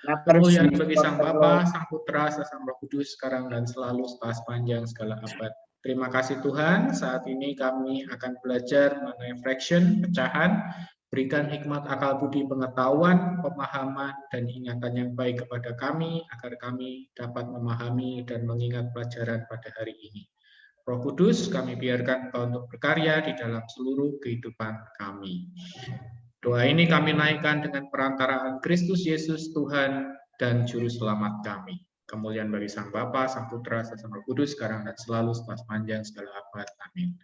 Kemuliaan bagi Sang Bapa, Sang Putra, Sang Roh Kudus, sekarang dan selalu sepanjang segala abad. Terima kasih Tuhan, saat ini kami akan belajar mengenai fraction, pecahan. Berikan hikmat akal budi pengetahuan, pemahaman, dan ingatan yang baik kepada kami, agar kami dapat memahami dan mengingat pelajaran pada hari ini. Roh Kudus, kami biarkan Engkau untuk berkarya di dalam seluruh kehidupan kami. Doa ini kami naikkan dengan perantaraan Kristus Yesus Tuhan dan Juru Selamat kami. Kemuliaan bagi Sang Bapa, Sang Putra, Sang Roh Kudus, sekarang dan selalu sepanjang segala abad. Amin.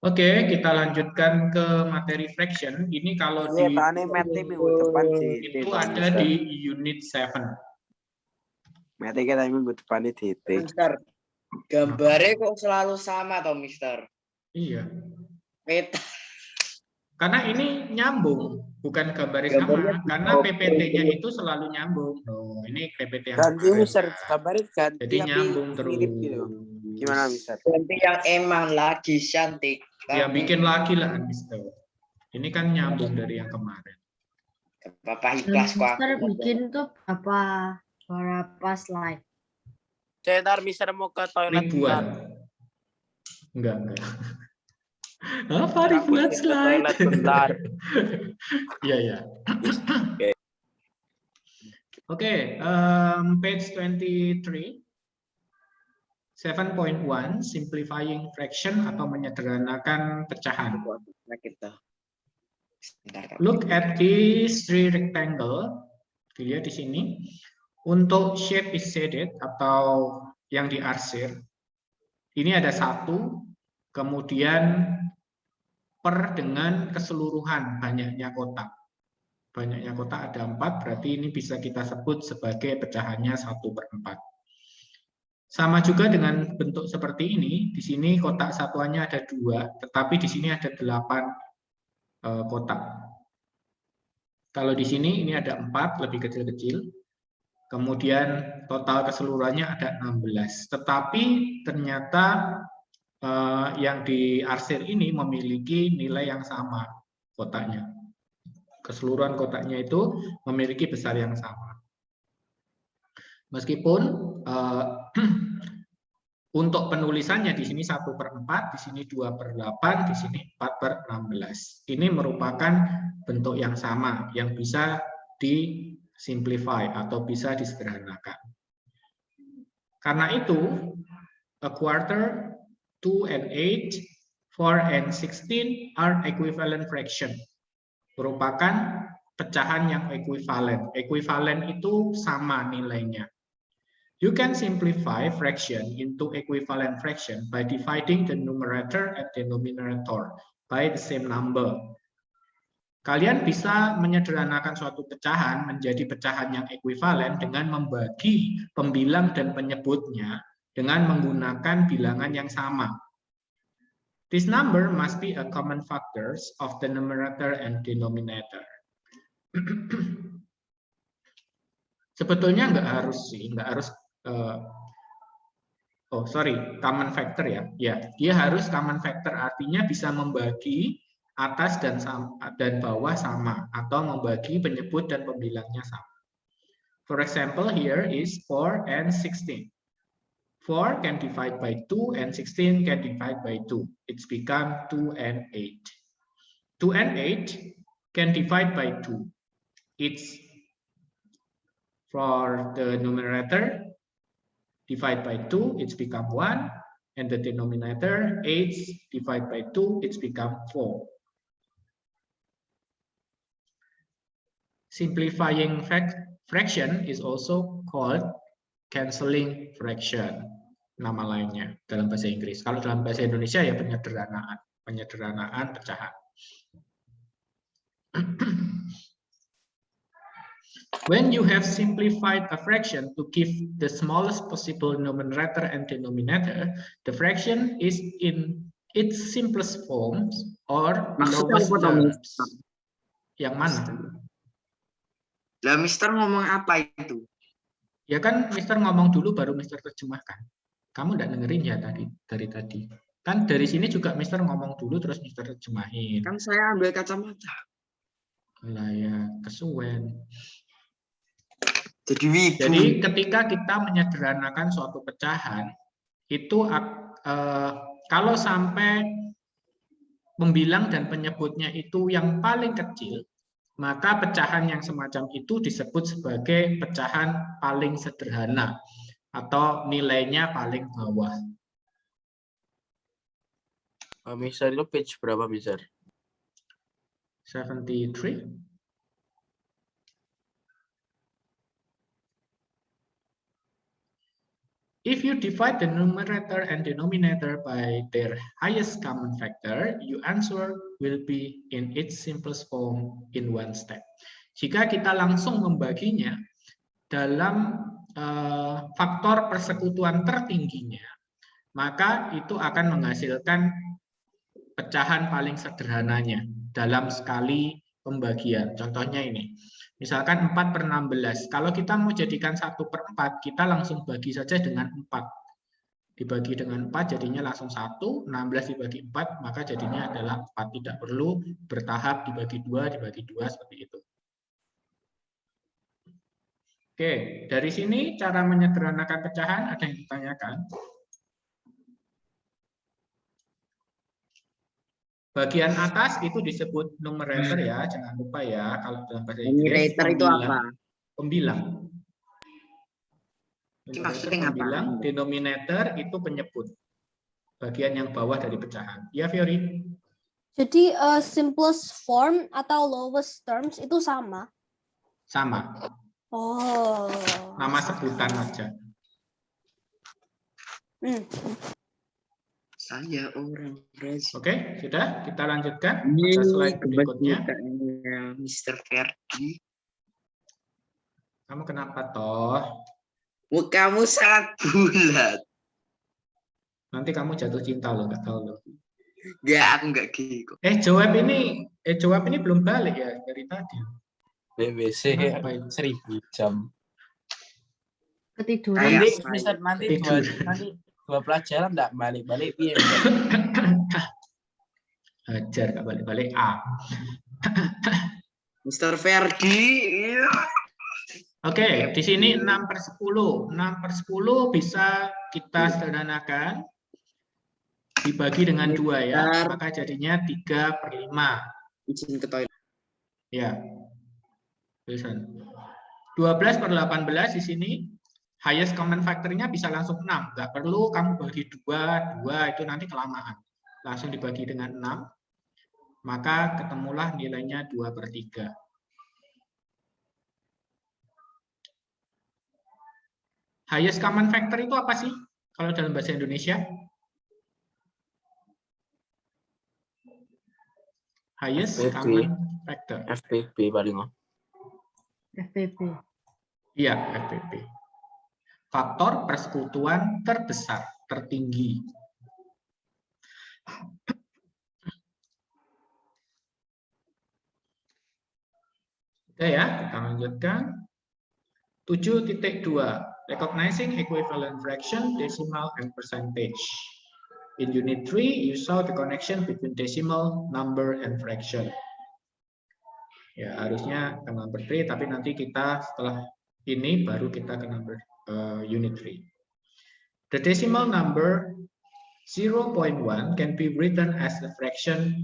Oke, kita lanjutkan ke materi fraction. Ini kalau di itu ada di unit 7. Materi kita minggu depan itu. Mister, gambarnya kok selalu sama toh, Mister? Iya. Peta. Karena ini nyambung, bukan gambarnya sama. Karena PPT-nya itu selalu nyambung. Oh, ini PPT yang ganti Mister, gambarnya ganti. jadi nyambung terus. Gitu. Gimana Mister? Ganti yang emang lagi cantik. Ya bikin lagi lah Mister. Ini kan nyambung dari yang kemarin. Bapak ikhlas kok. Mister bikin tuh berapa slide? Saya Mister mau ke toilet. Ribuan. Enggak. Apa ribuan slide? Bentar. Iya. Oke, page 23. 7.1, simplifying fraction atau menyederhanakan pecahan. Look at these three rectangle. Dilihat di sini. Untuk shape is shaded atau yang diarsir. Ini ada 1, kemudian per dengan keseluruhan banyaknya kotak. Banyaknya kotak ada 4, berarti ini bisa kita sebut sebagai pecahannya 1/4. Sama juga dengan bentuk seperti ini, di sini kotak satuannya ada 2, tetapi di sini ada 8 kotak. Kalau di sini ini ada 4, lebih kecil-kecil. Kemudian total keseluruhannya ada 16. Tetapi ternyata yang diarsir ini memiliki nilai yang sama kotaknya. Keseluruhan kotaknya itu memiliki besar yang sama. Meskipun untuk penulisannya di sini 1/4, di sini 2/8, di sini 4/16. Ini merupakan bentuk yang sama yang bisa disimplify atau bisa disederhanakan. Karena itu, a quarter, 2 and 8, 4 and 16 are equivalent fraction. Merupakan pecahan yang ekuivalen. Ekuivalen itu sama nilainya. You can simplify fraction into equivalent fraction by dividing the numerator and denominator by the same number. Kalian bisa menyederhanakan suatu pecahan menjadi pecahan yang ekuivalen dengan membagi pembilang dan penyebutnya dengan menggunakan bilangan yang sama. This number must be a common factors of the numerator and denominator. Sebetulnya nggak harus common factor ya. Ya, dia harus common factor, artinya bisa membagi atas dan bawah sama, atau membagi penyebut dan pembilangnya sama. For example, here is 4 and 16. 4 can divide by 2 and 16 can divide by 2. It's become 2 and 8. 2 and 8 can divide by 2. It's for the numerator, divide by 2, it's become 1. And the denominator, 8 divided by 2, it's become 4. Simplifying fraction is also called cancelling fraction. Nama lainnya dalam bahasa Inggris. Kalau dalam bahasa Indonesia ya penyederhanaan pecahan. When you have simplified a fraction to give the smallest possible numerator and denominator, the fraction is in its simplest forms or lowest terms. Yang mana? Lah Mister ngomong apa itu? Ya kan Mister ngomong dulu baru Mister terjemahkan. Kamu enggak dengerin ya dari tadi. Kan dari sini juga Mister ngomong dulu terus Mister terjemahin. Kan saya ambil kacamata. Lah ya, kesuwen. Jadi wibu. Jadi ketika kita menyederhanakan suatu pecahan, itu kalau sampai pembilang dan penyebutnya itu yang paling kecil, maka pecahan yang semacam itu disebut sebagai pecahan paling sederhana atau nilainya paling bawah. Misal itu page berapa, Mister? 73. If you divide the numerator and denominator by their highest common factor, your answer will be in its simplest form in one step. Jika kita langsung membaginya dalam faktor persekutuan tertingginya, maka itu akan menghasilkan pecahan paling sederhananya dalam sekali pembagian. Contohnya ini. Misalkan 4/16. Kalau kita mau jadikan 1/4, kita langsung bagi saja dengan 4. Dibagi dengan 4 jadinya langsung 1, 16 dibagi 4, maka jadinya adalah 4. Tidak perlu bertahap dibagi 2, seperti itu. Oke, dari sini cara menyederhanakan pecahan ada yang ditanyakan. Bagian atas itu disebut numerator ya, jangan lupa ya kalau dalam bahasa Inggris. Numerator itu apa? Pembilang. Maksudnya apa? Pembilang, denominator itu penyebut. Bagian yang bawah dari pecahan. Ya, Fiori. Jadi simplest form atau lowest terms itu sama? Sama. Oh. Nama sebutan aja. Saya orang Brazil. Oke, sudah kita lanjutkan ke slide berikutnya. Mr. Ferdi. Kamu kenapa toh? Kamu sangat bulat. Nanti kamu jatuh cinta loh, nggak tahu loh. Enggak, aku enggak gitu. Jawab ini belum balik ya dari tadi. BBC Kenapa ini? 1000 jam. Ketiduran. Nanti Saya. Mister nanti dua pelajaran enggak balik-balik piye? Hajar nggak balik-balik A. Mr. Ferdi. Oke, di sini 6/10. 6/10 bisa kita sederhanakan. Dibagi dengan 2 ya, maka jadinya 3/5. Izin ke toilet. Ya. Tulisan. 12/18 di sini highest common factor-nya bisa langsung 6. Nggak perlu kamu bagi 2 itu nanti kelamaan. Langsung dibagi dengan 6. Maka ketemulah nilainya 2/3. Highest common factor itu apa sih? Kalau dalam bahasa Indonesia? Highest FPP. common factor. FPP paling. FPP. Iya, FPP. Faktor persekutuan terbesar, tertinggi. Oke ya, kita lanjutkan. 7.2. Recognizing equivalent fraction, decimal, and percentage. In Unit 3, you saw the connection between decimal, number, and fraction. Ya, harusnya ke number 3, tapi nanti kita setelah ini baru kita ke number Unit 3. The decimal number 0.1 can be written as a fraction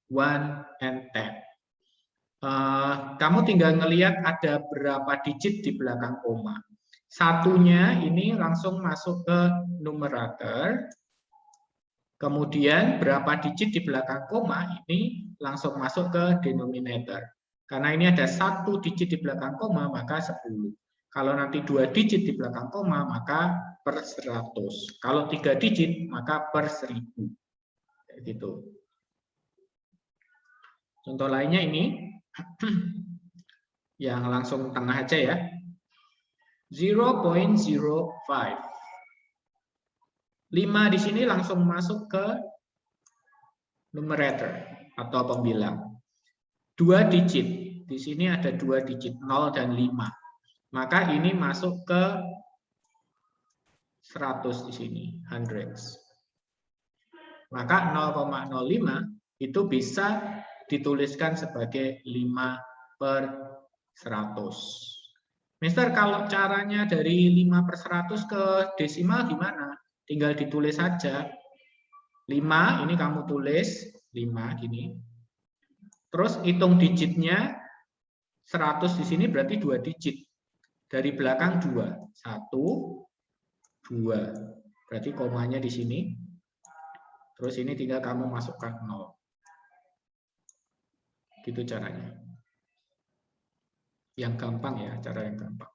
1 and 10. Kamu tinggal ngelihat ada berapa digit di belakang koma. Satunya ini langsung masuk ke numerator. Kemudian berapa digit di belakang koma ini langsung masuk ke denominator. Karena ini ada 1 digit di belakang koma, maka 10. Kalau nanti 2 digit di belakang koma, maka per 100. Kalau 3 digit, maka per 1000. Gitu. Contoh lainnya ini, yang langsung tengah aja ya. 0.05. 5 di sini langsung masuk ke numerator atau pembilang. 2 digit. Di sini ada 2 digit, 0 dan 5. Maka ini masuk ke 100 di sini, hundreds. Maka 0,05 itu bisa dituliskan sebagai 5 per 100. Mister, kalau caranya dari 5/100 ke desimal gimana? Tinggal ditulis saja. 5, ini kamu tulis 5 gini. Terus hitung digitnya 100 di sini berarti 2 digit. Dari belakang 2. 1, 2. Berarti komanya di sini. Terus ini tinggal kamu masukkan 0. Gitu caranya. Yang gampang ya, cara yang gampang.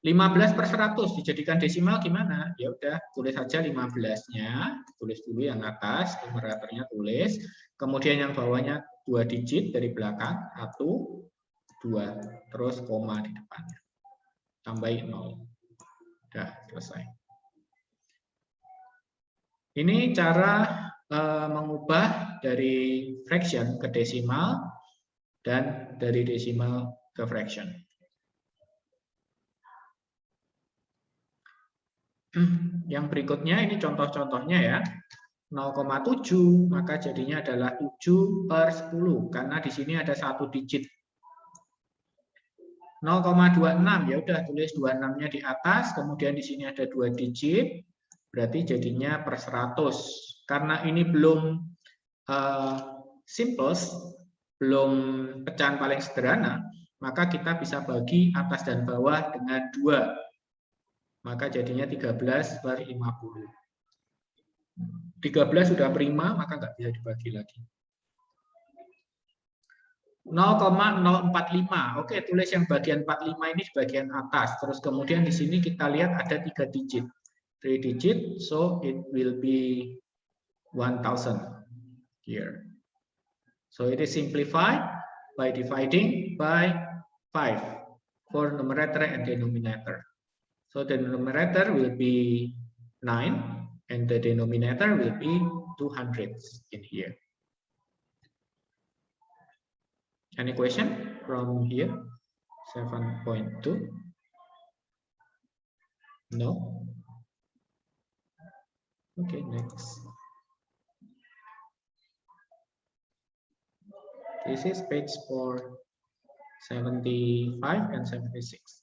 15/100 dijadikan desimal gimana? Ya udah, tulis saja 15-nya, tulis dulu yang atas, numeratornya tulis, kemudian yang bawahnya 2 digit dari belakang, 1, 2, terus koma di depannya. Tambahin 0. Udah, selesai. Ini cara mengubah dari fraction ke desimal dan dari desimal ke fraction. Yang berikutnya ini contoh-contohnya ya. 0,7 maka jadinya adalah 7/10 karena di sini ada 1 digit. 0,26 ya udah tulis 26-nya di atas, kemudian di sini ada 2 digit, berarti jadinya per 100. Karena ini belum simples, belum pecahan paling sederhana, maka kita bisa bagi atas dan bawah dengan 2. Maka jadinya 13/50. 13 sudah prima, maka nggak bisa dibagi lagi. 0,045. Oke, tulis yang bagian 45 ini di bagian atas. Terus kemudian di sini kita lihat ada 3 digit. 3 digit, so it will be 1000 here. So it is simplified by dividing by 5 for numerator and denominator. So the numerator will be 9 and the denominator will be 200 in here. Any question from here? 7.2? No? Okay, next. This is page 475 and 76.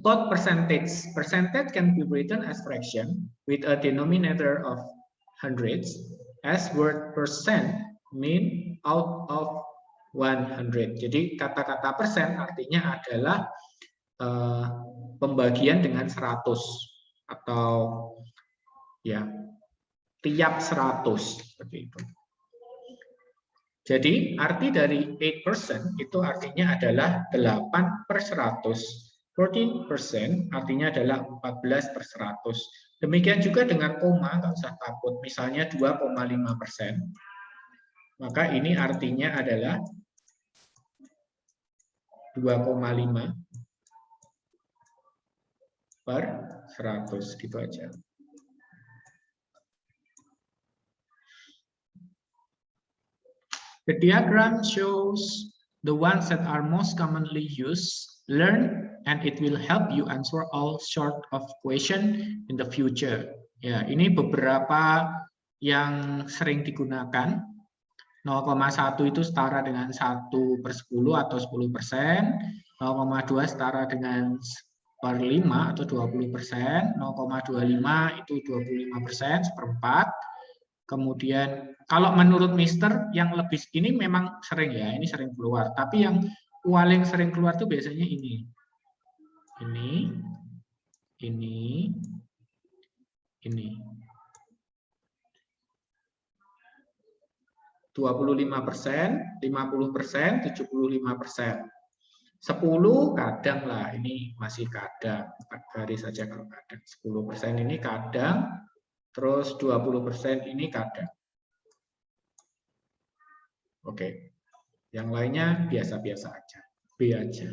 About percentage. Percentage can be written as fraction with a denominator of hundreds as word percent mean out of 100. Jadi kata-kata persen artinya adalah pembagian dengan 100 atau ya tiap 100 seperti itu. Jadi arti dari 8% itu artinya adalah 8/100. 14% artinya adalah 14/100. Demikian juga dengan koma, nggak usah takut. Misalnya 2,5%. Maka ini artinya adalah 2,5/100. Gitu aja. The diagram shows the ones that are most commonly used. Learn and it will help you answer all sort of question in the future. Ya, ini beberapa yang sering digunakan. 0,1 itu setara dengan 1/10 atau 10%. 0,2 setara dengan 1/5 atau 20%. 0,25 itu 25%, 1/4. Kemudian kalau menurut Mister yang lebih ini memang sering ya, ini sering keluar. Tapi yang paling sering keluar tuh biasanya ini. Ini. 25%, 50%, 75%. 10 kadang lah, ini masih kadang. 4 garis saja kalau kadang. 10% ini kadang, terus 20% ini kadang. Oke. Yang lainnya biasa-biasa aja. B aja.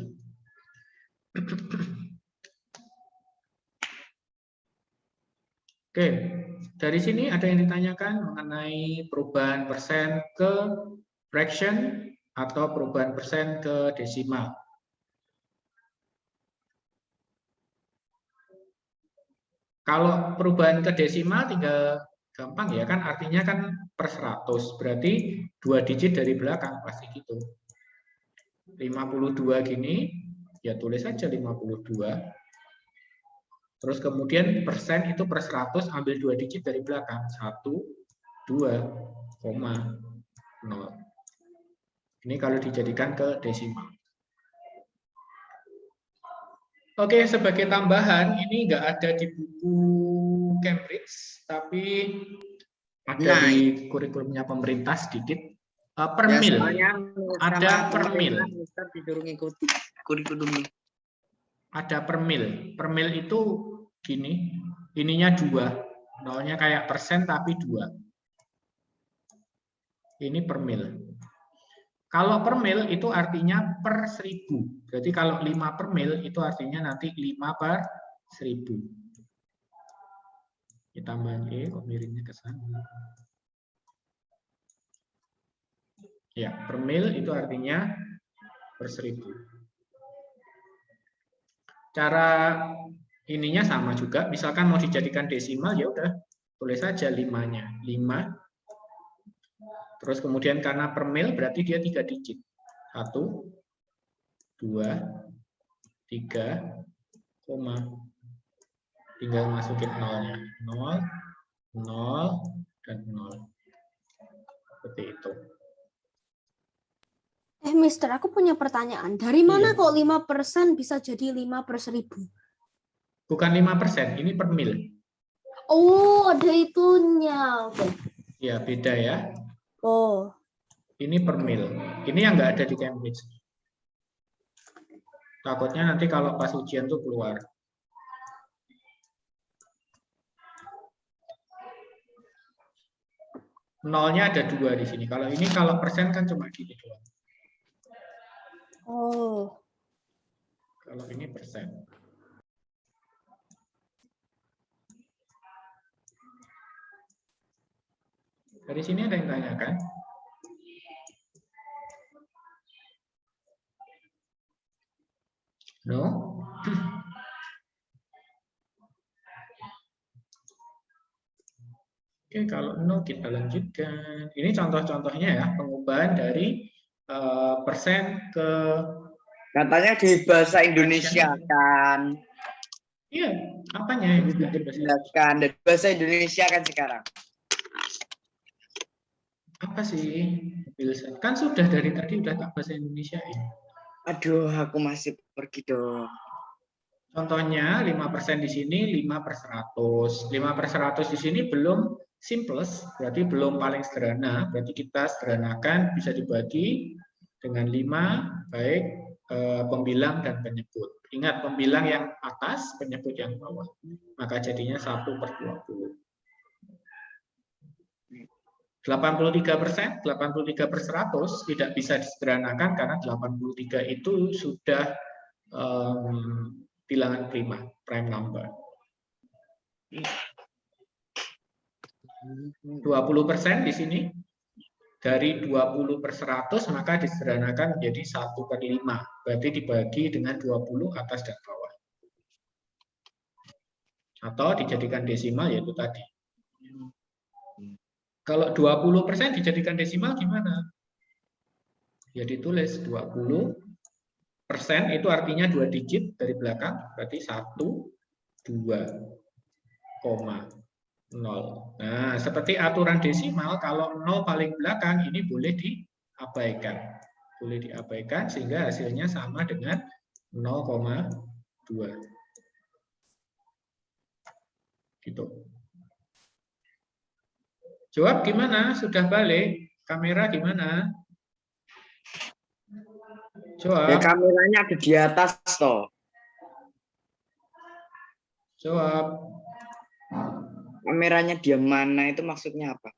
Oke, dari sini ada yang ditanyakan mengenai perubahan persen ke fraction atau perubahan persen ke desimal. Kalau perubahan ke desimal tinggal Gampang ya kan, artinya kan per 100, berarti 2 digit dari belakang, pasti gitu. 52 gini, ya tulis saja 52. Terus kemudian persen itu per 100, ambil 2 digit dari belakang, 1, 2,0. Ini kalau dijadikan ke desimal. Oke, sebagai tambahan, ini nggak ada di buku Cambridge, tapi ada di kurikulumnya pemerintah sedikit. Per Ya, mil, soalnya ada sama per mil. Mister disuruh ngikuti kurikulumnya. Ada per mil. Per mil itu gini, ininya 2. Nolnya kayak persen tapi 2. Ini per mil. Kalau per mil itu artinya per 1000. Berarti kalau 5 per mil itu artinya nanti 5 per 1000. Kita tambah kok miringnya ke sana. Ya, per mil itu artinya per 1000. Cara ininya sama juga. Misalkan mau dijadikan desimal, ya udah tulis saja 5-nya. 5. Terus kemudian karena per mil berarti dia 3 digit. 1, 2, 3, koma. Tinggal masukin nolnya. 0, 0, dan 0. Seperti itu. Mister, aku punya pertanyaan. Dari mana Iya. kok 5% bisa jadi 5 per 1000? Bukan 5%, ini per mil. Oh, ada itunya. Oke. Ya, beda ya. Oh, Ini per mil. Ini yang nggak ada di Cambridge. Takutnya nanti kalau pas ujian tuh keluar. Nolnya ada 2 di sini. Kalau ini kalau persen kan cuma gini doang. oh. Kalau ini persen. Dari sini ada yang tanyakan? No? Oke, kalau no kita lanjutkan. Ini contoh-contohnya ya, pengubahan dari persen ke... Katanya di bahasa Indonesia kan. Iya, apanya yang sudah Dijelaskan dari bahasa Indonesia kan sekarang. apa sih? Kan sudah dari tadi udah tak bahasa Indonesia ini. Aduh, aku masih pergi dong. Contohnya 5% di sini 5 per 100. 5 per 100 di sini belum simplest, berarti belum paling sederhana. Berarti kita sederhanakan bisa dibagi dengan 5 baik pembilang dan penyebut. Ingat pembilang yang atas, penyebut yang bawah. Maka jadinya 1 per 20. 83%, 83 per 100 tidak bisa disederhanakan karena 83 itu sudah bilangan prima, prime number. 20% di sini. Dari 20 per 100 maka disederhanakan menjadi 1 per 5. Berarti dibagi dengan 20 atas dan bawah. Atau dijadikan desimal yaitu tadi. Kalau 20% dijadikan desimal gimana? Ya ditulis 20% itu artinya 2 digit dari belakang, berarti 1, 2,0. Nah, seperti aturan desimal, kalau 0 paling belakang ini boleh diabaikan. Boleh diabaikan sehingga hasilnya sama dengan 0,2. Gitu. Jawab gimana? Sudah balik? Kamera gimana? Jawab. Ya, kameranya ada di atas toh. Jawab. Kameranya dia mana itu maksudnya apa?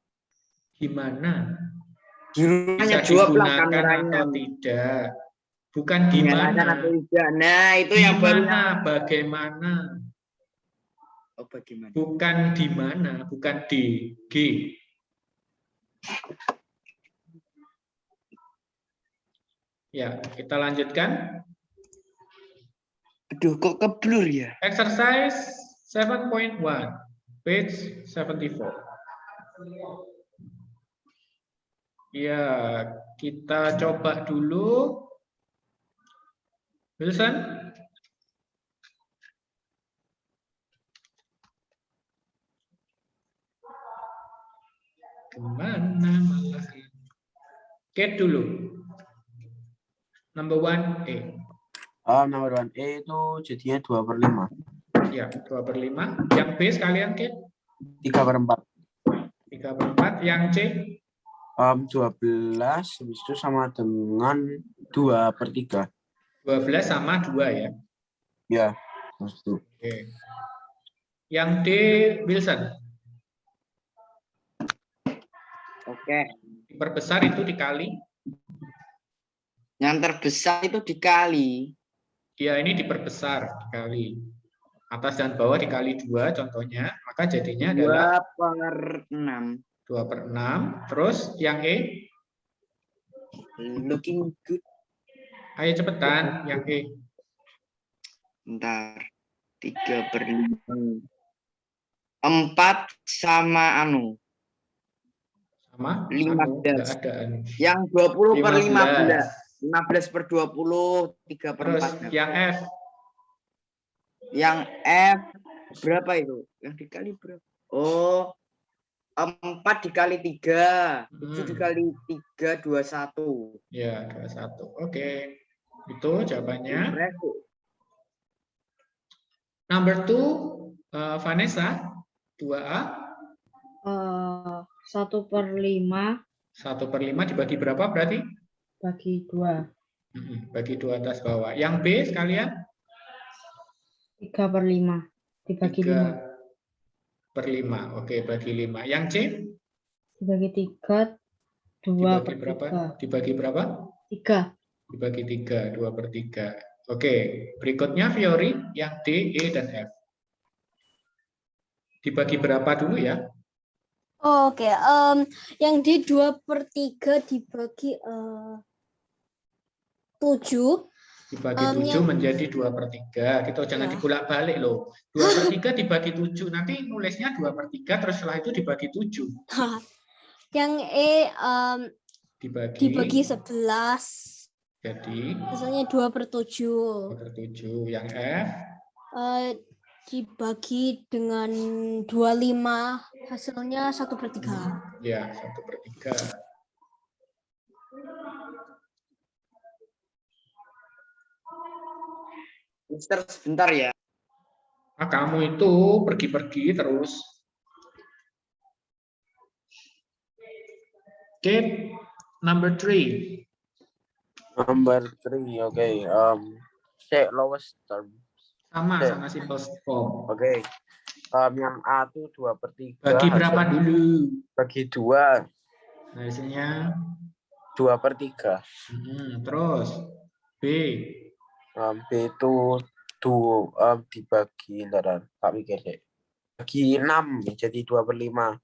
Gimana? Di rumahnya Bisa jawab lah digunakan kameranya. atau tidak? Bukan di Dinyalakan mana. atau tidak. Nah, itu yang baru. Gimana? Bagaimana? Oh, bagaimana? Bukan di mana, bukan di G. Ya, kita lanjutkan. Aduh, kok keblur ya? Exercise 7.1, page 74. Ya, kita coba dulu. Wilson? Kemana malah? Kate dulu. Number 1A. Nomor 1E itu jadinya 2/5. Ya, 2/5. Yang B sekalian, Kate? 3/4. 3/4. Yang C? 12 habis itu sama dengan 2/3. 12 sama 2 ya. Ya, itu. Oke. Yang D, Wilson. Oke. Diperbesar itu dikali. Yang terbesar itu dikali. Ya, ini diperbesar dikali. Atas dan bawah dikali 2 contohnya. Maka jadinya adalah 2/6. 2/6. Terus yang E? Looking good. Ayo cepetan. Yang E. Bentar. 3/5. 4 sama Sama? 15. Enggak ada. Yang 20/15. 15. 15/20. Terus 3/4. yang F? Yang F berapa itu? Yang dikali berapa? Oh, 4 dikali 3. 7 dikali 3, 21. Ya, 21. Oke. Itu jawabannya. Number 2, Vanessa. 2A. 1/5 1/5 dibagi berapa berarti? bagi 2. Bagi 2 atas bawah. Yang B sekalian? 3/5 dibagi 5. 3/5. Oke, bagi 5. Yang C? Dibagi 3, 2 Dibagi per berapa? 3. Dibagi berapa? 3. Dibagi 3, 2/3. Oke, berikutnya Fiori, yang D, E, dan F. Dibagi berapa dulu ya? Oke, yang di 2/3 dibagi 7. Dibagi 7 menjadi 2/3. Kita jangan Ya. dibulak-balik loh. 2/3 dibagi 7. Nanti nulisnya 2/3, terus setelah itu dibagi 7. Yang E dibagi 11. Jadi Hasilnya 2/7. 2/7. Yang F Dibagi dengan 25. Hasilnya 1/3. ya 1/3. Mister, sebentar ya. Nah, kamu itu pergi-pergi terus. Oke, number 3. Number 3, oke. Lowest term. Sama Oke. simple form. Oke. Yang A itu 2/3. Bagi berapa dulu? Bagi 2. Hasilnya 2/3. terus B. B itu dibagi, tak mikir deh. Bagi 6 jadi 2/5.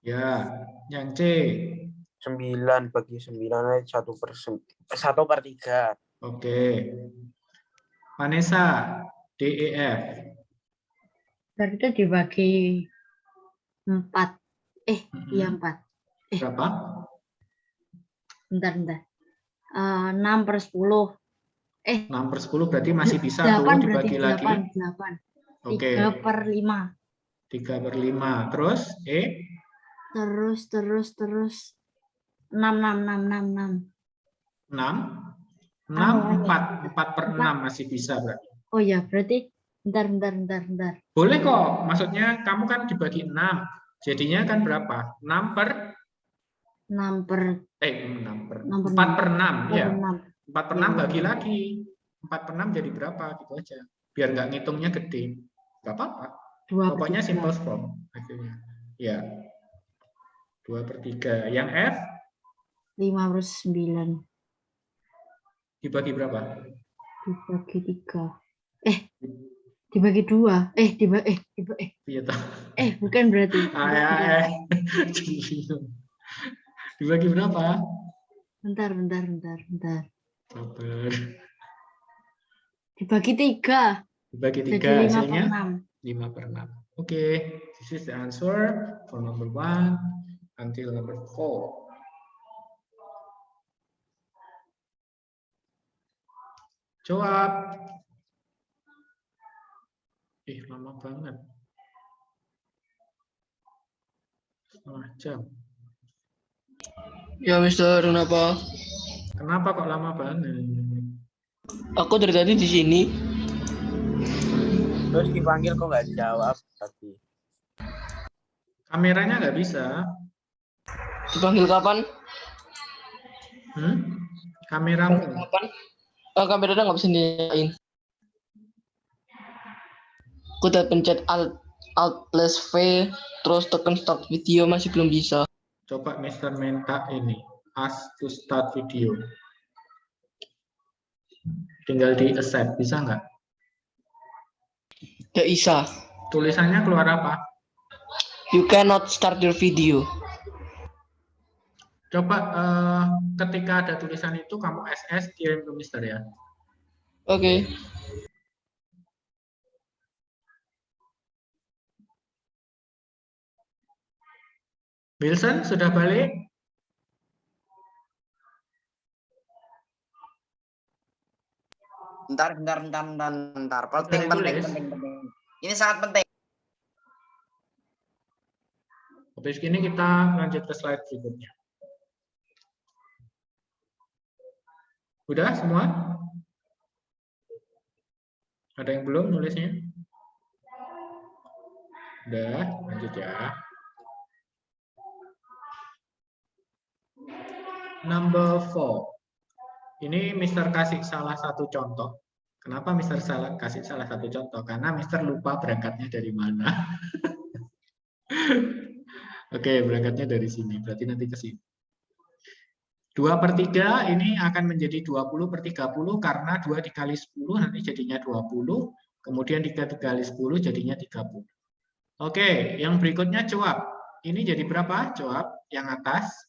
Ya, yang C. 9 bagi 9 1/3. Oke. Vanessa, D, E, F. Berarti itu dibagi 4. Iya 4. Berapa? Bentar. 6/10. 6/10 berarti masih bisa 8 tuh berarti dibagi lagi. 8. Oke. 3/5. 3/5. Terus E? Terus 6. 6? 4/6 masih bisa berarti. Oh ya, berarti bentar. Boleh kok. Maksudnya kamu kan dibagi 6. Jadinya kan berapa? 6 per 6 per 4/6 ya. 6. 4/6 bagi lagi. 4/6 jadi berapa gitu aja. Biar nggak ngitungnya gede. Nggak apa-apa. Pokoknya simple form akhirnya. Ya. 2/3. Yang F? 5/9. Dibagi berapa? Dibagi 3. Dibagi 2. Iya toh. Bukan berarti. Dibagi berapa? Bentar. Sabar. Dibagi 3. Dibagi 3 Jadi 5 hasilnya per 6. 5/6. Oke, this is the answer for number 1. until number 4. Jawab. Lama banget. Setengah jam. Ya, Mister, kenapa? Kenapa kok lama banget? Aku dari tadi di sini. Terus dipanggil kok nggak jawab tadi. Kameranya nggak bisa. Dipanggil kapan? Kameramu. Kapan? Kameranya nggak bisa dinyalain. Aku udah pencet Alt+V, terus tekan start video, masih belum bisa. Coba Mister minta ini, ask to start video. Tinggal di accept, bisa nggak? Nggak bisa. Tulisannya keluar apa? You cannot start your video. Coba ketika ada tulisan itu kamu SS kirim ke Mister ya. Oke. Wilson sudah balik? Bentar. Penting. Ini sangat penting. Habis ini kita lanjut ke slide berikutnya. Udah semua? Ada yang belum nulisnya? Udah, lanjut ya. Number 4. Ini Mister kasih salah satu contoh. Kenapa Mister kasih salah satu contoh? Karena Mister lupa berangkatnya dari mana. Oke, berangkatnya dari sini. Berarti nanti ke sini. 2/3 ini akan menjadi 20/30 karena 2 dikali 10 nanti jadinya 20. Kemudian 3 dikali 10 jadinya 30. Oke, yang berikutnya jawab. Ini jadi berapa? Jawab yang atas.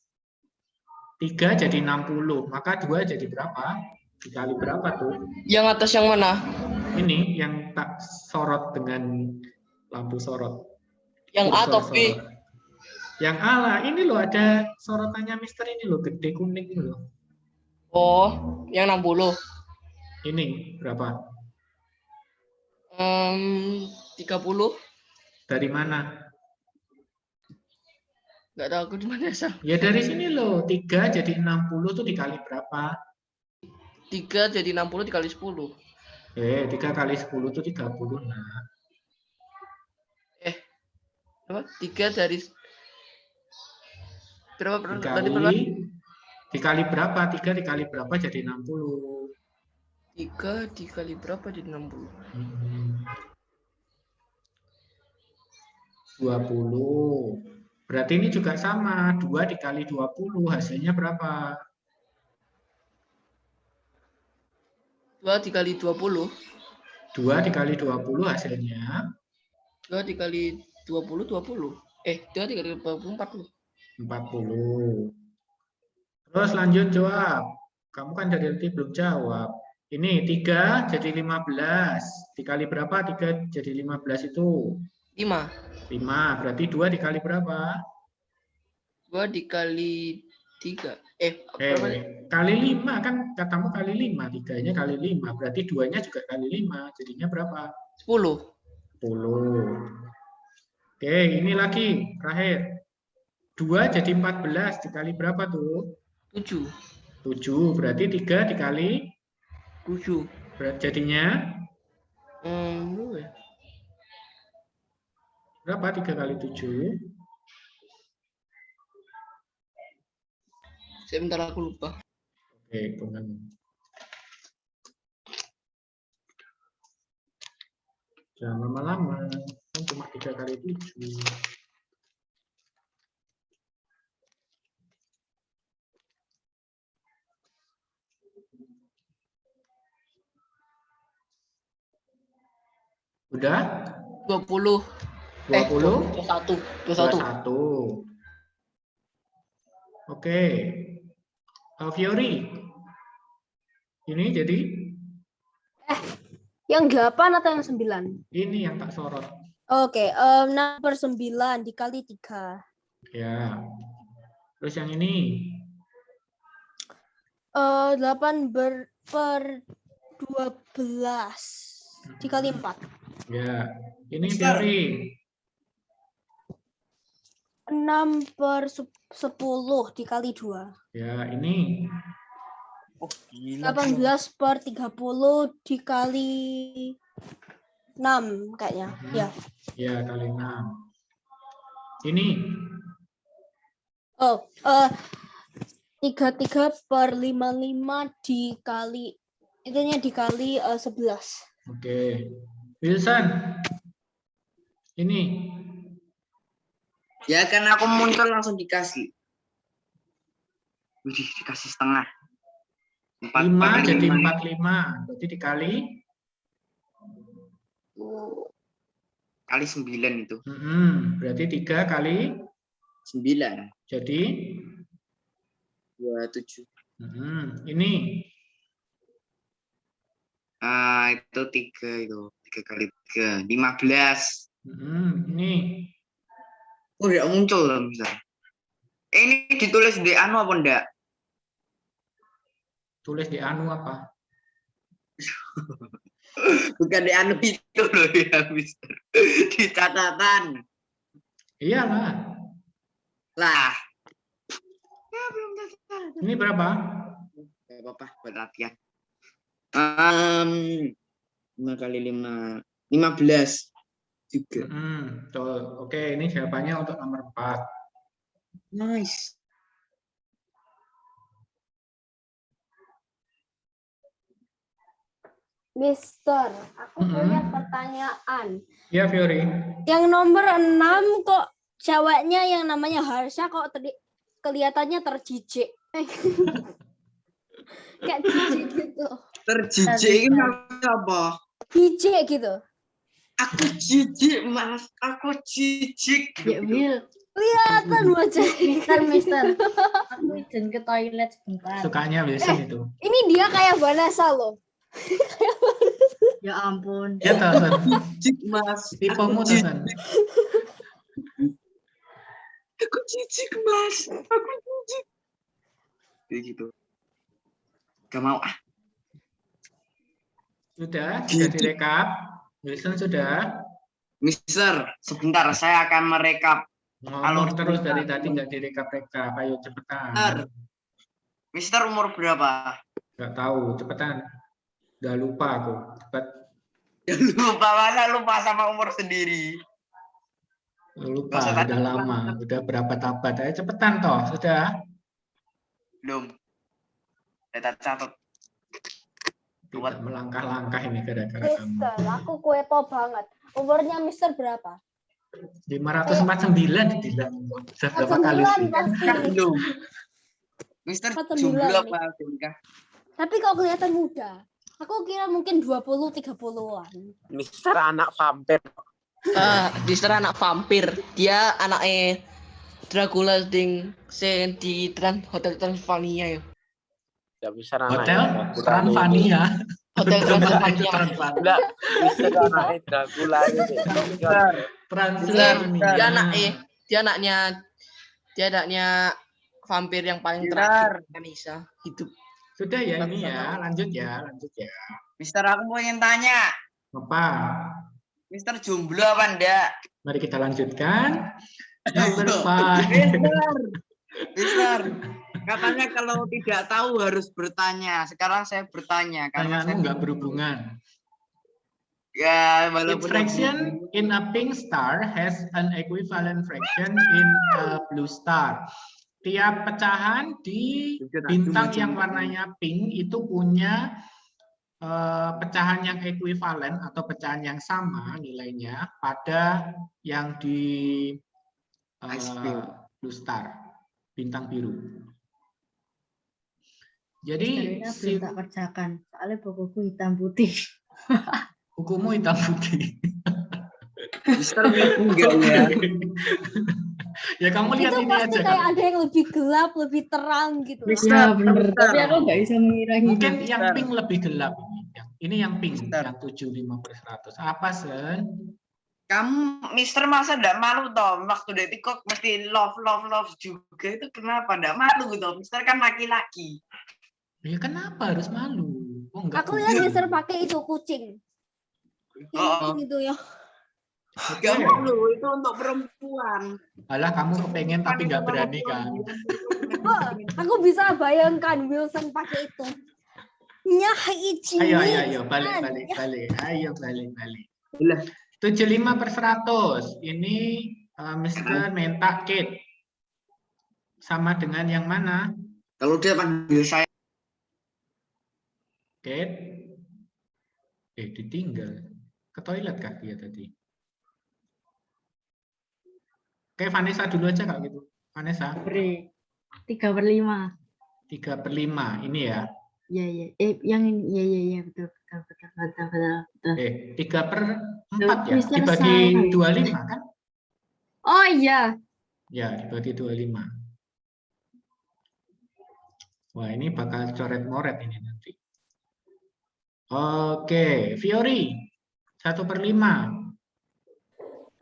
3 jadi 60, maka 2 jadi berapa? Dikali berapa tuh? Yang atas yang mana? Ini yang tak sorot dengan lampu sorot. Yang A atau B? Sorot. Yang A lah, ini loh ada sorotannya Mister ini loh, gede kuning ini loh. Oh, yang 60. Ini berapa? 30. Dari mana? Nggak tahu aku di mana asal. Ya dari sini loh, 3 jadi 60 tuh dikali berapa? 3 jadi 60 dikali 10. 3 kali 10 tuh 30. Nah. Apa? 3 dari berapa? Tadi berapa? Dikali berapa? 3 dikali berapa jadi 60. 3 dikali berapa jadi 60? 20. Berarti ini juga sama. 2 dikali 20 hasilnya berapa? 2 dikali 20. 2 dikali 20 hasilnya? 2 dikali 20, 20. 2 dikali 20, 40. 40. Terus lanjut jawab. Kamu kan dari tadi belum jawab. Ini 3 jadi 15. Dikali berapa? 3 jadi 15 itu? 5. 5. Berarti 2 dikali berapa? 2 dikali 3. Kali 5 kan katamu kali 5. 3-nya kali 5. Berarti 2-nya juga kali 5. Jadinya berapa? 10. 10. Oke, ini lagi terakhir. 2 jadi 14 dikali berapa tuh? 7. 7. Berarti 3 dikali 7. berarti jadinya berapa? 3 kali 7? Sebentar aku lupa. Oke, hitungan. Jangan lama-lama. Kan cuma 3 kali 7. Udah? 20. 20? 21. Oke. Fiori. Ini jadi? Yang 8 atau yang 9? Ini yang tak sorot. Oke, nomor 9 dikali 3. Ya. Terus yang ini 8 per 12 dikali 4. ya, ini teori 6 per 10 dikali 2. ya, ini 18 per 30 dikali 6 kayaknya. Ya. ya kali 6. Ini 33 per 55 dikali itunya dikali 11. oke. Wilson, ini Ya kan aku muncul langsung dikasih. Wih, dikasih setengah. 5 jadi 45, berarti dikali kali 9 itu. berarti 3 kali 9. jadi 27. Ini Itu 3 itu. 3 kali 3. 15. ini Oh, tidak muncul loh, Mister. Ini ditulis di anu apa enggak? tulis di anu apa? Bukan di anu itu loh ya, Mister. Di catatan. Iyalah. Lah. Ya, belum catatan. Ini berapa? Gak apa-apa, buat latihan. 5 kali 5. 15 juga. Betul. Oke, ini jawabannya untuk nomor 4. Nice. Mister, aku punya pertanyaan. Ya, Fiori. Yang nomor 6 kok ceweknya yang namanya Harsha kok kelihatannya terjijik. Kayak jijik gitu. Terjijik ini apa? Jijik gitu. Aku jijik, Mas. Aku jijik. Ya, Will. Kelihatan wajahnya. Mister. Aku izin ke toilet sebentar. Sukanya Wilson itu. Ini dia kayak Vanessa loh. Ya ampun. Ya, Tasan. Jijik, Mas. Tipemu, Aku jijik. Tasan. Aku jijik, Mas. Aku jijik. Kayak gitu. Gak mau ah. Sudah Gitu. direkap. Wilson sudah. Mister, sebentar saya akan merekap. Ngomong terus dari tadi nggak direkap-rekap. Ayo cepetan. Mister umur berapa? Nggak tahu, cepetan. Udah lupa aku. Cepet. Lupa, masa lupa sama umur sendiri. Lupa, Nggak usah udah tanya. lama. Udah berapa tabat. Ayo cepetan toh. Sudah. Belum. Kita catat. Tidak melangkah-langkah ini gara-gara kamu. Mister, aku kepo banget. Umurnya Mister berapa? 549 dibilang. Sudah berapa kali sih? 49 pasti. Belum. Mister 49 jomblo nih. apa nikah? Tapi kok kelihatan muda. Aku kira mungkin 20-30-an. Mister anak vampir. Mister anak vampir. Dia anaknya Dracula ding sing di Hotel Transylvania ya. Tidak bisa anak Hotel Transylvania. Hotel Transylvania. Enggak, Mister anaknya Dracula ini. Transylvania. Dia anaknya vampir yang paling terakhir Indonesia hidup. Sudah ya ini ya, lanjut ya. Mister aku pengen tanya. Apa? Mister jomblo apa enggak? Mari kita lanjutkan. Number 5. Mister, katanya kalau tidak tahu harus bertanya. Sekarang saya bertanya karena saya Pertanyaanmu nggak berhubungan. ya Each walaupun fraction in a pink star has an equivalent fraction in a blue star. Tiap pecahan di bintang yang warnanya pink itu punya pecahan yang ekuivalen atau pecahan yang sama nilainya pada yang di blue star, bintang biru. Jadi Belum tak kerjakan. Soalnya bukuku hitam putih. bukumu hitam putih. Mister enggak ya. Ya kamu lihat Itu ini pasti aja. kayak ada yang lebih gelap, lebih terang gitu. Ya bener. Tapi aku nggak bisa mengira. Mungkin yang pink lebih gelap ini. Ini yang pink, Mister. yang 75/100. Apa, Sen? Kamu Mister masa ndak malu toh waktu di TikTok mesti love juga itu kenapa ndak malu toh? Mister kan laki-laki. Ya kenapa harus malu? Oh, enggak Aku lihat kucing. Mister pakai itu kucing. Oh, Kucing itu ya. Oke. nggak malu itu untuk perempuan. Alah, kamu kepengen tapi nggak berani kan? Oh, aku bisa bayangkan Wilson pakai itu. Nyah Ayo, balik. Ayo, balik. 75/100. Ini Mr. minta Kate. Sama dengan yang mana? Kalau dia panggil saya Kate? Ditinggal. Ke toilet kah dia tadi? Oke, Vanessa dulu aja kalau gitu. Vanessa. Beri 3/5. 3/5. Ini ya. Iya. Yang ini. Iya. Betul. 3/4 ya. Mister Dibagi Sai. 25 kan? Oh iya. Ya, dibagi 25. Wah, ini bakal coret-moret ini nanti. Oke, Fiori. 1/5.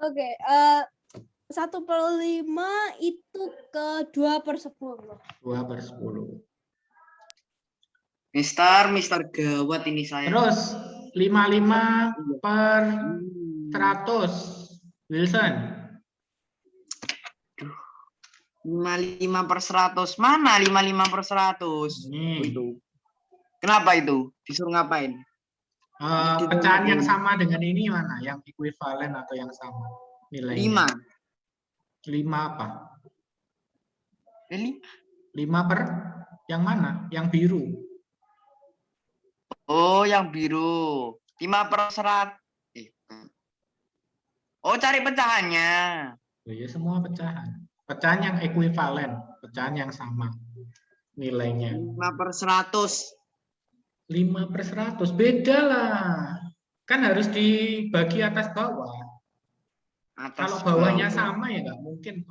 Oke, 1/5 itu ke 2/10. 2/10. Mister gawat ini saya. Terus 55/100. Wilson. 55/100. Mana 55/100? Ini Kenapa itu? Disuruh ngapain? pecahan yang sama dengan ini mana? Yang ekuivalen atau yang sama nilainya? 5 apa? 5 per yang mana? Yang biru. Oh, yang biru. 5/100. Oh, cari pecahannya. Oh, ya, semua pecahan. Pecahan yang ekuivalen, pecahan yang sama nilainya. 5/100. 5/100 beda lah. Kan harus dibagi atas bawah. Kalau bawahnya sama ya nggak mungkin.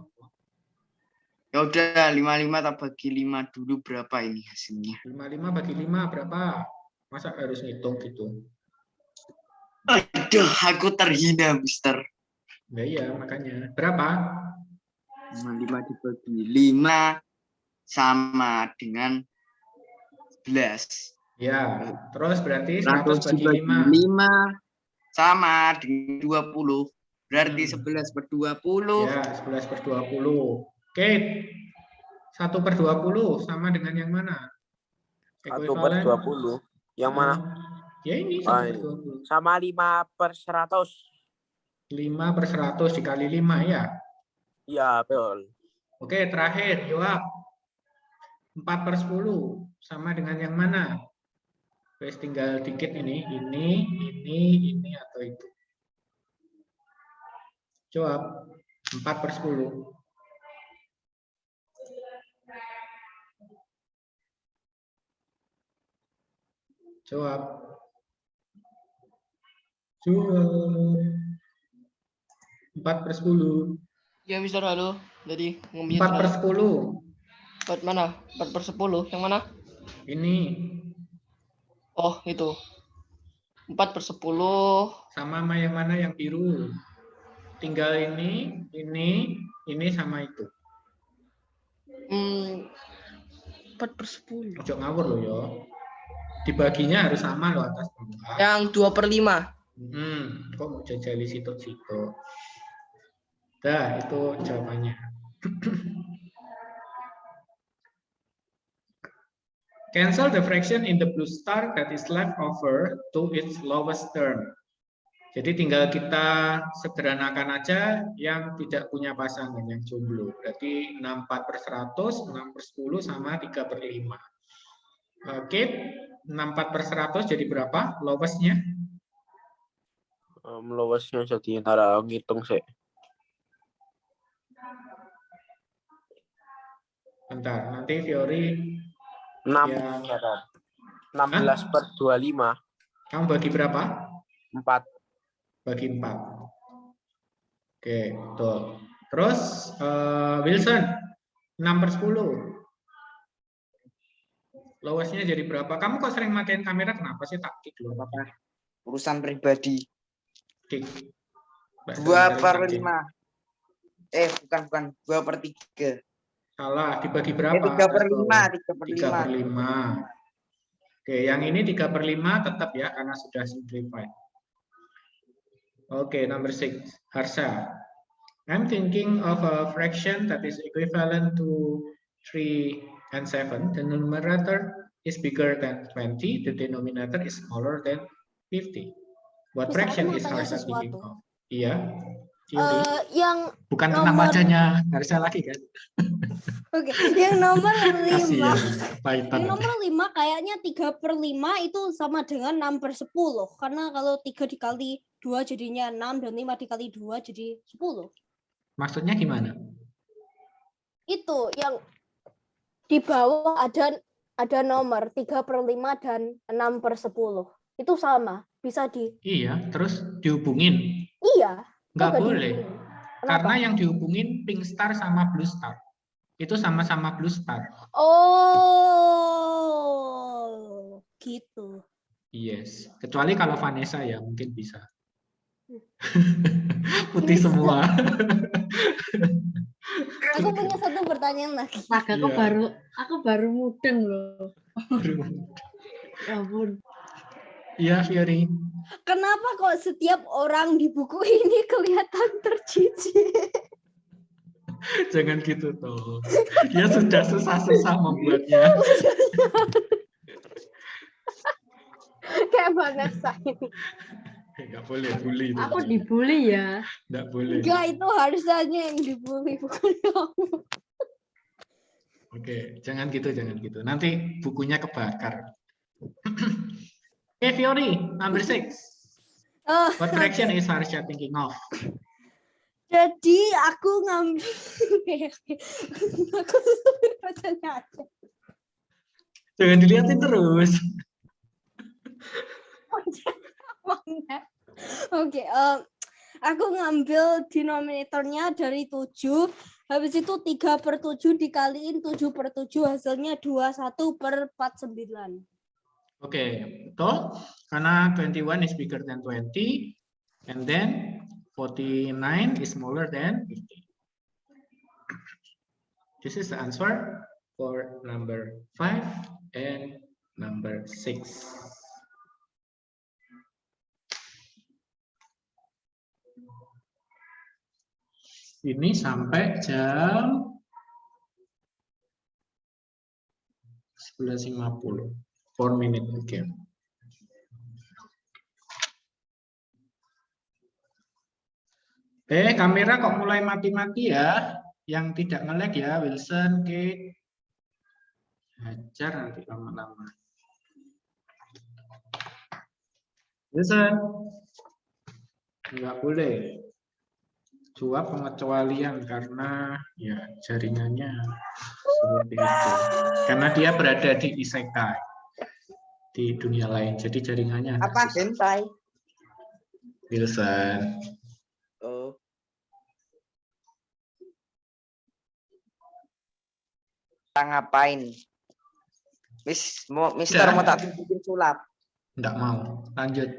Ya udah 55 tak bagi 5 dulu berapa ini hasilnya? 55 bagi 5 berapa? Masa harus ngitung gitu? Aduh, aku terhina, Mister. Nah, iya, makanya. Berapa? 55 dibagi 5 sama dengan 11. Ya, terus berarti 100 100 bagi dibagi 5. 5 sama dengan 20. Berarti 11/20. Ya, 11/20. Oke. 1/20 sama dengan yang mana? 1/20. Yang mana? Ya ini Ah, 1/20. Sama 5/100. 5/100 dikali 5 ya. Iya, betul. Oke, terakhir jawab. 4/10 sama dengan yang mana? Wes tinggal dikit ini atau itu. Jawab 4/10. Jawab. 4/10. Ya, Mister, halo. Jadi ngomongin 4/10. 4 mana? 4/10. Yang mana? Ini Oh, itu. 4/10. sama yang mana yang biru. Tinggal ini sama itu. 4/10. Ojo ngawur loh ya. Dibaginya harus sama loh atas bawah. Yang 2/5. Kok mau jajali situ-situ. Dah, itu jawabannya. Cancel the fraction in the blue star that is left over to its lowest term. Jadi tinggal kita sederhanakan aja yang tidak punya pasangan, yang jomblo. Berarti 64/100, 6/10 sama 3/5. Oke, 64/100 jadi berapa? Lowestnya? Lowestnya jadi antara ngitung sih. Bentar, nanti Fiori 6 ya. 16/25. Kamu bagi berapa? 4. Bagi 4. Oke, betul. Terus Wilson 6/10. Lowestnya jadi berapa? Kamu kok sering matiin kamera? Kenapa sih? Tak kick dulu. Urusan pribadi. Kick. Mbak 2 sering-sering per pakai. 5. Bukan 2 per 3. Salah, dibagi berapa? 3 per Atas 5. bawah. 3 per 3 per 5. 5. Oke, yang ini 3 per 5 tetap ya, karena sudah simplified. Oke, number 6. Harsha. I'm thinking of a fraction that is equivalent to 3 and 7. The numerator is bigger than 20. The denominator is smaller than 50. What Mister, aku fraction mau is tanya Harsha thinking sesuatu. of? Iya, teori. Yang Bukan tentang nomor- wajahnya Harsha lagi kan? Oke, yang nomor 5. Kasihan, Python. Yang nomor 5 kayaknya 3 per 5 itu sama dengan 6 per 10. Karena kalau 3 dikali 2 jadinya 6 dan 5 dikali 2 jadi 10. Maksudnya gimana? Itu yang di bawah ada nomor 3 per 5 dan 6 per 10. Itu sama, bisa Iya, terus dihubungin. Iya. Nggak Nggak boleh. dihubungin. Karena Kenapa? yang dihubungin pink star sama blue star. Itu sama-sama blue star. Oh, gitu. Yes. Kecuali kalau Vanessa ya mungkin bisa. Putih semua. Aku punya satu pertanyaan lagi. Aku Iya. baru mudeng loh. Ya ampun. Iya, Fiori. Kenapa kok setiap orang di buku ini kelihatan terjijik? Jangan gitu toh. Dia sudah susah-susah membuatnya. Kayak Vanessa ini. Nggak boleh bully. itu. Aku dibully ya. Nggak boleh. Enggak, itu harusnya yang dibully, bukan kamu. Oke, jangan gitu, jangan gitu. Nanti bukunya kebakar. Oke, Fiori, number 6. Oh, What fraction is Harsha thinking of? jadi aku ngambil aku bacanya aja. Jangan dilihatin terus. Oke, aku ngambil denominatornya dari 7, habis itu 3 per 7 dikaliin 7 per 7 hasilnya 21 per 49. Oke, betul. Karena 21 is bigger than 20, and then 49 is smaller than 50. This is the answer for number 5 and number 6. Ini sampai jam 11.50. 4 minutes again. Kamera kok mulai mati-mati ya? Yang tidak nge-lag ya, Wilson, Kate. Hajar nanti lama-lama. Wilson, nggak boleh. Suap pengecualian karena ya jaringannya seperti itu. Karena dia berada di isekai, di dunia lain. Jadi jaringannya agak Apa susah. hentai? Wilson. Oh. Kita ngapain? Mister Udah. mau tak tunjukin sulap. Enggak mau. Lanjut.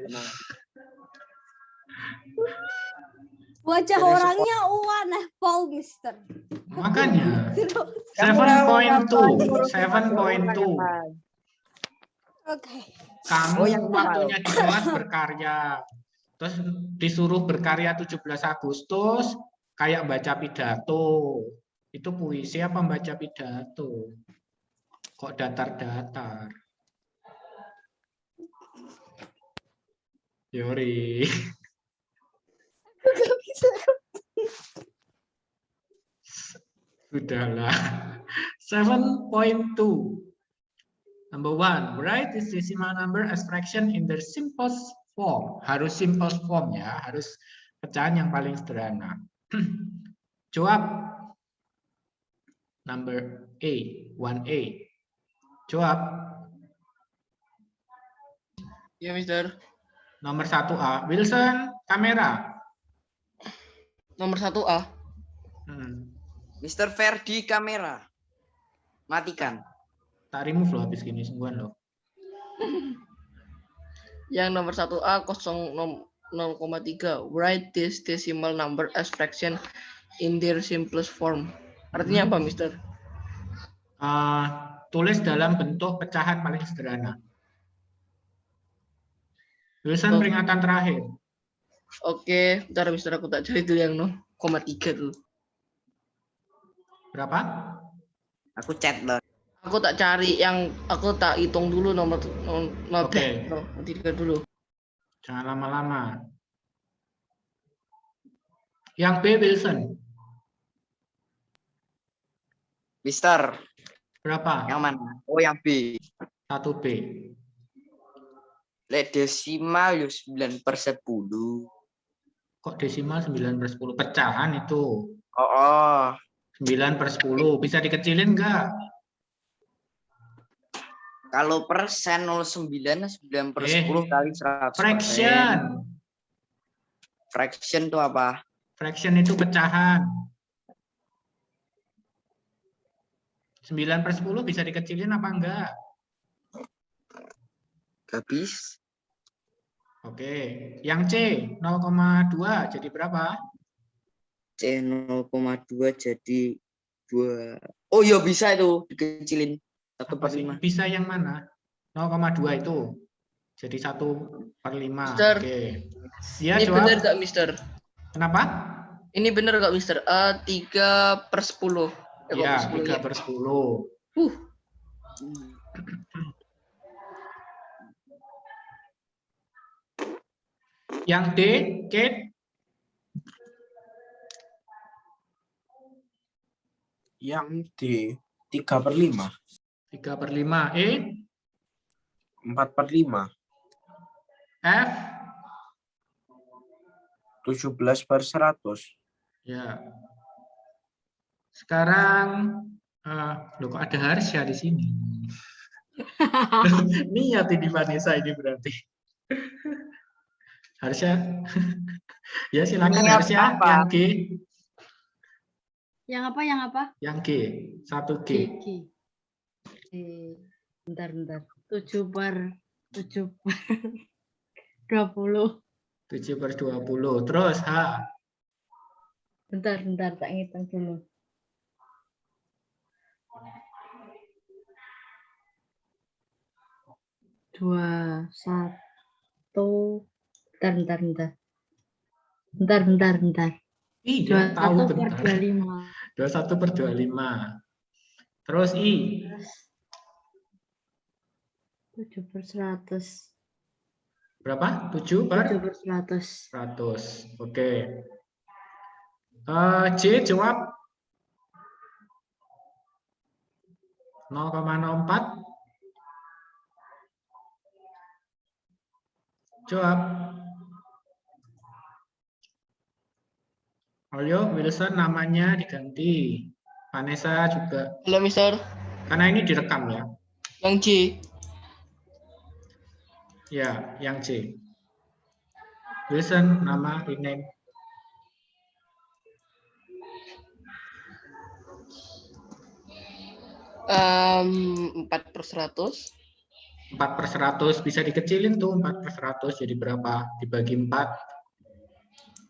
Wajah orangnya aneh, Paul, Mister. Makanya Terus, 7.2. 7.2. oke. Kamu Oh, yang waktunya di kelas berkarya. Terus disuruh berkarya 17 Agustus kayak baca pidato. Itu puisi apa baca pidato? Kok datar-datar? Yori. Gak bisa. Sudahlah. 7.2. Number 1, write this decimal number as fraction in their simplest form. Harus simplest form ya, harus pecahan yang paling sederhana. Jawab. Number A, 1A. Jawab. Ya, Mister. Nomor 1A. Wilson, kamera. Nomor 1A. Mister Ferdi kamera. Matikan. Tak remove loh habis gini sungguhan loh. Yang nomor 1A 0,3. Write this decimal number as fraction in their simplest form. Artinya apa, Mister? Tulis dalam bentuk pecahan paling sederhana. Tulisan Oh. peringatan terakhir. Oke, bentar Mister, aku tak cari dulu yang 0,3 dulu. Berapa? Aku chat loh. Aku tak cari yang, aku tak hitung dulu nomor Oke. 0,3 dulu. Jangan lama-lama. Yang B, Wilson. Mister, Berapa? yang mana? Oh, yang B. 1B. Lek desimal yo 9/10. Kok desimal 9/10? Pecahan itu. Oh. 9/10. Bisa dikecilin nggak? Kalau persen 0,9 9/10 kali 100%. Fraction. Fraction itu apa? Fraction itu pecahan. 9/10 bisa dikecilin apa enggak? Habis. Oke. Yang C, 0,2 jadi berapa? C 0,2 jadi 2. Oh iya bisa itu dikecilin 1/5. Bisa yang mana? 0,2 itu. Jadi 1/5. Mister. Oke. Ya, Ini jawab. benar nggak, Mister? Kenapa? Ini benar nggak, Mister? 3/10. Ya, 10 ya. 3/10. Yang D, Kate. Yang D 3/5. 3/5. E, 4/5. F. 17/100. Ya. Sekarang, loh kok ada Harsya di sini? Niat ini Vanessa ini berarti. Harsya. Ya silakan Niat Harsya. apa? Yang G. Yang apa? Yang apa? Yang G. 1G. Gigi. Bentar. 7/20. 7/20. Terus H. Bentar, tak ngitung dulu. Dua, satu. Bentar. Iya, tahu 21/25. bentar. 21/25. Terus I. 7/100. Berapa? 7/100. 7/100. Oke. J jawab 0,04. Jawab. Ayo, Wilson namanya diganti. Vanessa juga. Halo, Mister. Karena ini direkam ya. Yang C. Ya, yang C. Wilson nama rename. Um, 4/100. 4/100 bisa dikecilin tuh 4/100 jadi berapa? Dibagi 4.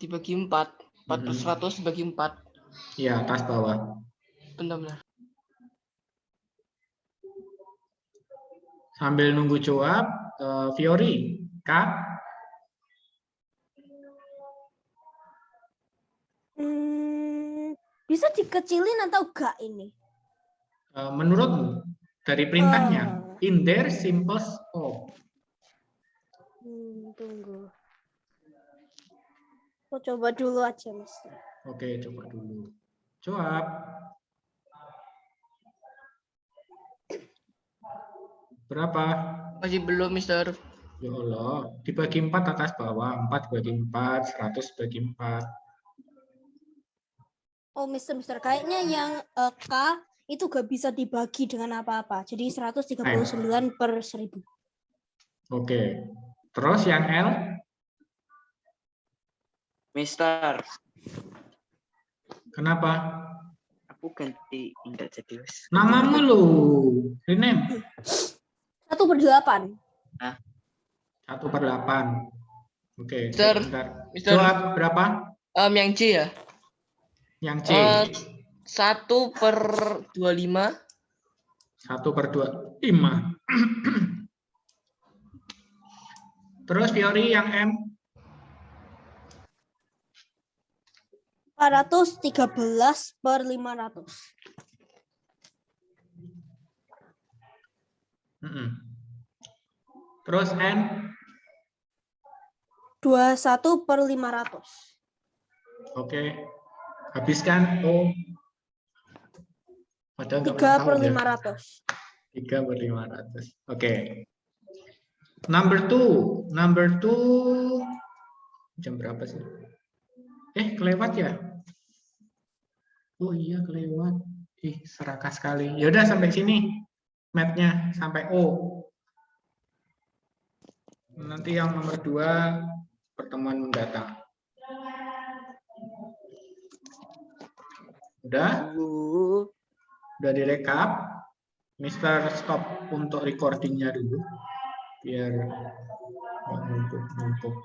Dibagi 4. 4/100 dibagi 4. Ya, atas bawah. Benar. Sambil nunggu jawab, Fiori, Kak. Bisa dikecilin atau enggak ini? Menurutmu dari perintahnya in their simplest form. Tunggu. Aku coba dulu aja, Mas. Oke, coba dulu. Jawab. Berapa? Masih belum, Mister. Ya Allah, dibagi 4 atas bawah. 4 dibagi 4, 100 dibagi 4. Oh, Mister, kayaknya yang K itu gak bisa dibagi dengan apa-apa. Jadi 139/1000. Oke. Terus yang L? Mister, Kenapa? aku ganti enggak jadi wes. Namamu lu. Rename. 1/8. 1/8. Oke, Mister, sebentar. Mister. Jawab berapa? Yang C ya. Yang C. 1/25. 1/25. Terus teori yang M? 413/500. Terus N? 21/500. Oke. Habiskan O. Padahal nggak pernah tahu ya. 3/500. 3/500. Oke. Number two. Number two. Jam berapa sih? Kelewat ya? Oh iya, kelewat. Serakah sekali. Ya udah sampai sini. Mapnya sampai O. Nanti yang nomor 2 pertemuan mendatang. Udah direkap. Mister stop untuk recordingnya dulu biar nggak numpuk-numpuk.